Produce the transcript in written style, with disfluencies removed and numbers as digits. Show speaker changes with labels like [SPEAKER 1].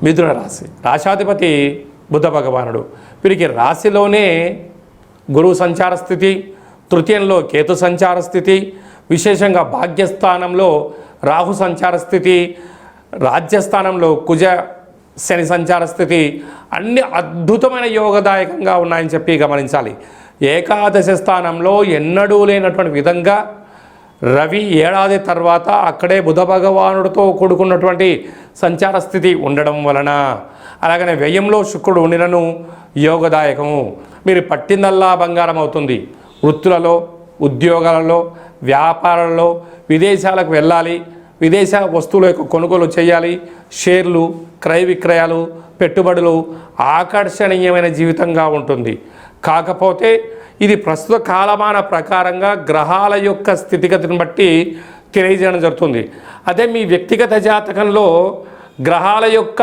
[SPEAKER 1] మిథున రాశి రాశాధిపతి బుధ భగవానుడు. వీరికి రాశిలోనే గురువు సంచార స్థితి, తృతీయంలో కేతు సంచార స్థితి, విశేషంగా భాగ్యస్థానంలో రాహు సంచార స్థితి, రాజ్యస్థానంలో కుజ శని సంచార స్థితి అన్ని అద్భుతమైన యోగదాయకంగా ఉన్నాయని చెప్పి గమనించాలి. ఏకాదశ స్థానంలో ఎన్నడూ లేనటువంటి విధంగా రవి ఏడాది తర్వాత అక్కడే బుధ భగవానుడితో కూడుకున్నటువంటి సంచార స్థితి ఉండడం వలన, అలాగనే వ్యయంలో శుక్రుడు ఉండినను యోగదాయకము. మీరు పట్టిందల్లా బంగారం అవుతుంది. వృత్తులలో, ఉద్యోగాలలో, వ్యాపారాలలో విదేశాలకు వెళ్ళాలి, విదేశ వస్తువుల యొక్క కొనుగోలు చేయాలి, షేర్లు, క్రయ విక్రయాలు, పెట్టుబడులు ఆకర్షణీయమైన జీవితంగా ఉంటుంది. కాకపోతే ఇది ప్రస్తుత కాలమాన ప్రకారంగా గ్రహాల యొక్క స్థితిగతిని బట్టి తెలియజేయడం జరుగుతుంది. అదే మీ వ్యక్తిగత జాతకంలో గ్రహాల యొక్క